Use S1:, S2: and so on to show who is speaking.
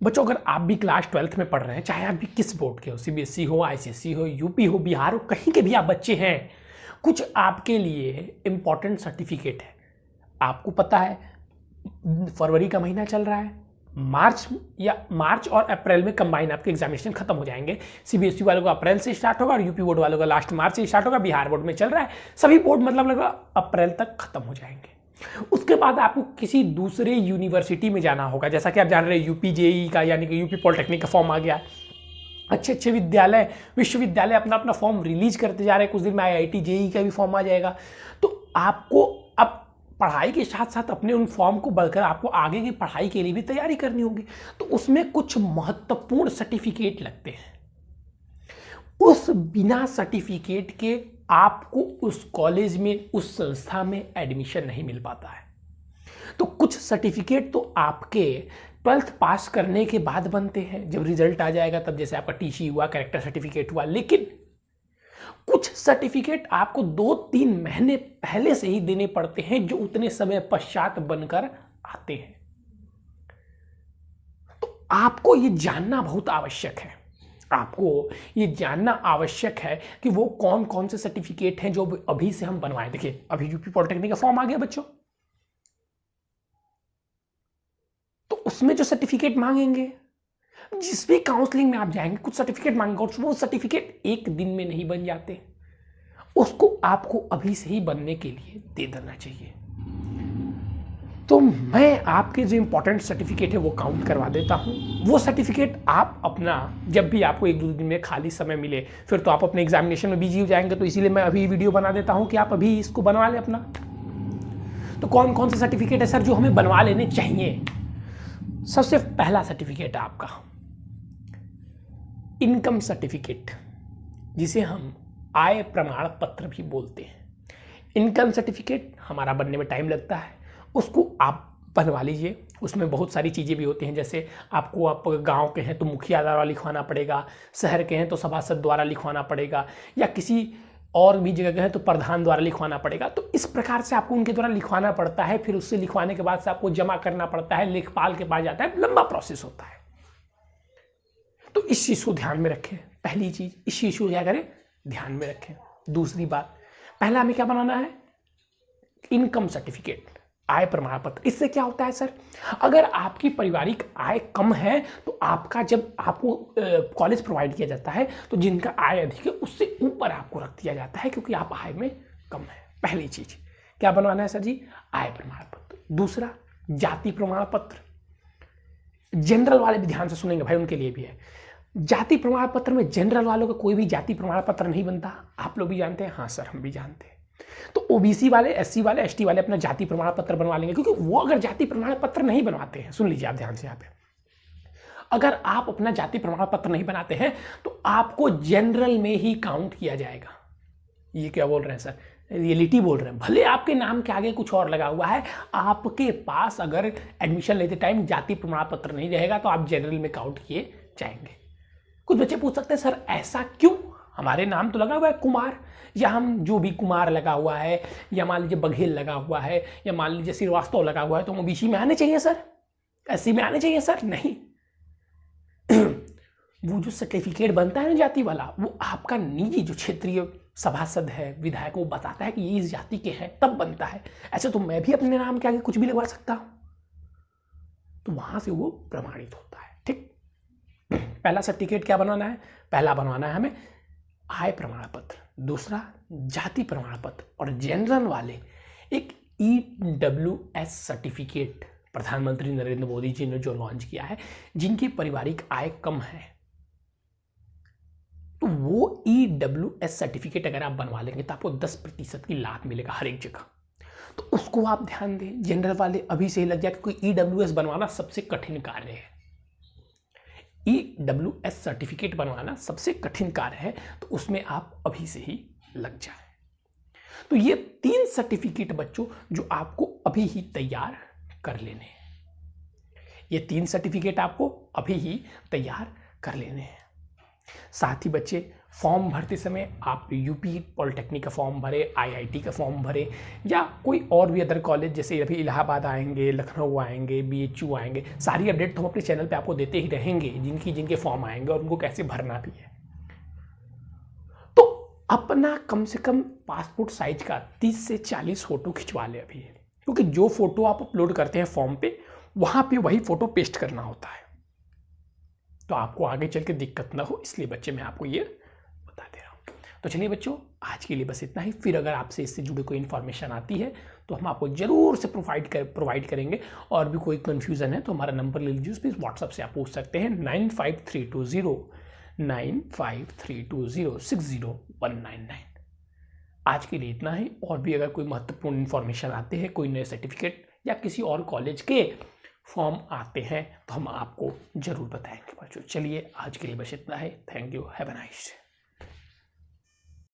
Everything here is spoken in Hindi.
S1: बच्चों अगर आप भी क्लास 12th में पढ़ रहे हैं, चाहे आप भी किस बोर्ड के हो, सीबीएसई हो, आईसीएसई हो, यूपी हो, बिहार हो, कहीं के भी आप बच्चे हैं, कुछ आपके लिए इंपॉर्टेंट सर्टिफिकेट है। आपको पता है फरवरी का महीना चल रहा है, मार्च और अप्रैल में कंबाइन आपके एग्जामिनेशन खत्म हो जाएंगे। सीबीएसई वालों का अप्रैल से स्टार्ट होगा और यूपी बोर्ड वालों का लास्ट मार्च से स्टार्ट होगा। बिहार बोर्ड में चल रहा है, सभी बोर्ड मतलब लगभग अप्रैल तक खत्म हो जाएंगे। उसके बाद आपको किसी दूसरे यूनिवर्सिटी में जाना होगा, जैसा कि आप जान रहे हैं यूपी जेई का यानी कि यूपी पॉलिटेक्निक का फॉर्म आ गया। अच्छे अच्छे विश्वविद्यालय अपना अपना फॉर्म रिलीज करते जा रहे हैं। कुछ दिन में आईआईटी जेई का भी फॉर्म आ जाएगा। तो आपको अब पढ़ाई के साथ साथ अपने उन फॉर्म को बढ़कर आपको आगे की पढ़ाई के लिए भी तैयारी करनी होगी। तो उसमें कुछ महत्वपूर्ण सर्टिफिकेट लगते हैं। उस बिना सर्टिफिकेट के आपको उस कॉलेज में, उस संस्था में एडमिशन नहीं मिल पाता है। तो कुछ सर्टिफिकेट तो आपके 12th पास करने के बाद बनते हैं, जब रिजल्ट आ जाएगा तब, जैसे आपका टीसी हुआ, कैरेक्टर सर्टिफिकेट हुआ। लेकिन कुछ सर्टिफिकेट आपको 2-3 महीने पहले से ही देने पड़ते हैं, जो उतने समय पश्चात बनकर आते हैं। तो आपको ये जानना बहुत आवश्यक है। आपको ये जानना आवश्यक है कि वो कौन कौन से सर्टिफिकेट हैं जो अभी से हम बनवाएं। देखिए अभी यूपी पॉलिटेक्निक का फॉर्म आ गया बच्चों, तो उसमें जो सर्टिफिकेट मांगेंगे, जिस भी काउंसलिंग में आप जाएंगे कुछ सर्टिफिकेट मांगेंगे, और वो सर्टिफिकेट एक दिन में नहीं बन जाते। उसको आपको अभी से ही बनने के लिए दे देना चाहिए। तो मैं आपके जो इंपॉर्टेंट सर्टिफिकेट है वो काउंट करवा देता हूँ। वो सर्टिफिकेट आप अपना, जब भी आपको 1-2 दिन में खाली समय मिले, फिर तो आप अपने एग्जामिनेशन में बिजी हो जाएंगे, तो इसीलिए मैं अभी वीडियो बना देता हूँ कि आप अभी इसको बनवा लें अपना। तो कौन कौन से सर्टिफिकेट है सर जो हमें बनवा लेने चाहिए? सबसे पहला सर्टिफिकेट है आपका इनकम सर्टिफिकेट, जिसे हम आय प्रमाण पत्र भी बोलते हैं। इनकम सर्टिफिकेट हमारा बनने में टाइम लगता है, उसको आप बनवा लीजिए। उसमें बहुत सारी चीज़ें भी होती हैं, जैसे आपको, आप गांव के हैं तो मुखिया द्वारा लिखवाना पड़ेगा, शहर के हैं तो सभासद द्वारा लिखवाना पड़ेगा, या किसी और भी जगह के हैं तो प्रधान द्वारा लिखवाना पड़ेगा। तो इस प्रकार से आपको उनके द्वारा लिखवाना पड़ता है। फिर उससे लिखवाने के बाद से आपको जमा करना पड़ता है, लेखपाल के पास जाता है, लंबा प्रोसेस होता है। तो इस चीज़ को ध्यान में रखें। पहली चीज़, इस चीज़ को क्या करें, ध्यान में रखें। दूसरी बात, पहला हमें क्या बनाना है, इनकम सर्टिफिकेट, आय प्रमाण पत्र। इससे क्या होता है सर, अगर आपकी पारिवारिक आय कम है तो आपका, जब आपको कॉलेज प्रोवाइड किया जाता है तो जिनका आय अधिक है उससे ऊपर आपको रख दिया जाता है, क्योंकि आप आय में कम है। पहली चीज क्या बनवाना है सर जी, आय प्रमाण पत्र। दूसरा, जाति प्रमाण पत्र। जनरल वाले भी ध्यान से सुनेंगे भाई, उनके लिए भी है। जाति प्रमाण पत्र में जनरल वालों का कोई भी जाति प्रमाण पत्र नहीं बनता। आप लोग भी जानते हैं? हाँ सर, हम भी जानते हैं। तो ओबीसी वाले, एससी वाले, एसटी वाले अपना जाति प्रमाण पत्र बनवा लेंगे, क्योंकि वो अगर जाति प्रमाण पत्र नहीं बनवाते हैं, सुन लीजिए आप ध्यान से यहाँ पे, अगर आप अपना जाति प्रमाण पत्र नहीं बनाते हैं तो आपको जनरल में ही काउंट किया जाएगा। ये क्या बोल रहे हैं सर, रियलिटी बोल रहे हैं। भले आपके नाम के आगे कुछ और लगा हुआ है, आपके पास अगर एडमिशन लेते टाइम जाति प्रमाण पत्र नहीं रहेगा तो आप जनरल में काउंट किए जाएंगे। कुछ बच्चे पूछ सकते हैं सर ऐसा क्यों, हमारे नाम तो लगा हुआ है कुमार, या हम जो भी कुमार लगा हुआ है, या मान लीजिए बघेल लगा हुआ है, या मान लीजिए श्रीवास्तव लगा हुआ है, तो हम ओबीसी में आने चाहिए सर, एससी में आने चाहिए सर? नहीं। वो जो सर्टिफिकेट बनता है ना जाति वाला, वो आपका निजी जो क्षेत्रीय सभासद है, विधायक, वो बताता है कि ये इस जाति के हैं, तब बनता है। ऐसे तो मैं भी अपने नाम के आगे कुछ भी लगवा सकता हूं, तो वहां से वो प्रमाणित होता है। ठीक, पहला सर्टिफिकेट क्या बनवाना है, पहला बनवाना है हमें आय प्रमाण पत्र, दूसरा जाति प्रमाण पत्र, और जनरल वाले एक EWS सर्टिफिकेट प्रधानमंत्री नरेंद्र मोदी जी ने जो लॉन्च किया है, जिनकी पारिवारिक आय कम है, तो वो EWS सर्टिफिकेट अगर आप बनवा लेंगे तो आपको 10% की लाभ मिलेगा हर एक जगह। तो उसको आप ध्यान दें। जनरल वाले अभी से ही लग जाए, क्योंकि EWS बनवाना सबसे कठिन कार्य है। EWS सर्टिफिकेट बनवाना सबसे कठिन कार्य है, तो उसमें आप अभी से ही लग जाए। तो ये 3 सर्टिफिकेट बच्चों जो आपको अभी ही तैयार कर लेने हैं, ये 3 सर्टिफिकेट आपको अभी ही तैयार कर लेने हैं। साथ ही बच्चे फॉर्म भरते समय आप यूपी पॉलिटेक्निक का फॉर्म भरे, आईआईटी का फॉर्म भरे, या कोई और भी अदर कॉलेज जैसे अभी इलाहाबाद आएंगे, लखनऊ आएंगे, बीएचयू आएंगे, सारी अपडेट तो हम अपने चैनल पे आपको देते ही रहेंगे जिनके फॉर्म आएंगे और उनको कैसे भरना भी है। तो अपना कम से कम पासपोर्ट साइज का 30 से 40 फोटो खिंचवा ले अभी, क्योंकि जो फोटो आप अपलोड करते हैं फॉर्म पे वहाँ पे वही फोटो पेस्ट करना होता है, तो आपको आगे चल के दिक्कत ना हो, इसलिए बच्चे मैं आपको ये बता दे रहा हूँ। तो चलिए बच्चों, आज के लिए बस इतना ही। फिर अगर आपसे इससे जुड़ी कोई इन्फॉर्मेशन आती है तो हम आपको ज़रूर से प्रोवाइड करेंगे। और भी कोई कन्फ्यूज़न है तो हमारा नंबर ले लीजिए, प्लीज़ व्हाट्सअप से आप पूछ सकते हैं 9532060199। आज के लिए इतना ही। और भी अगर कोई महत्वपूर्ण इन्फॉर्मेशन आते हैं, कोई नए सर्टिफिकेट या किसी और कॉलेज के फॉर्म आते हैं तो हम आपको ज़रूर बताएंगे बच्चों। चलिए आज के लिए बस इतना है। Thank you, have a nice day.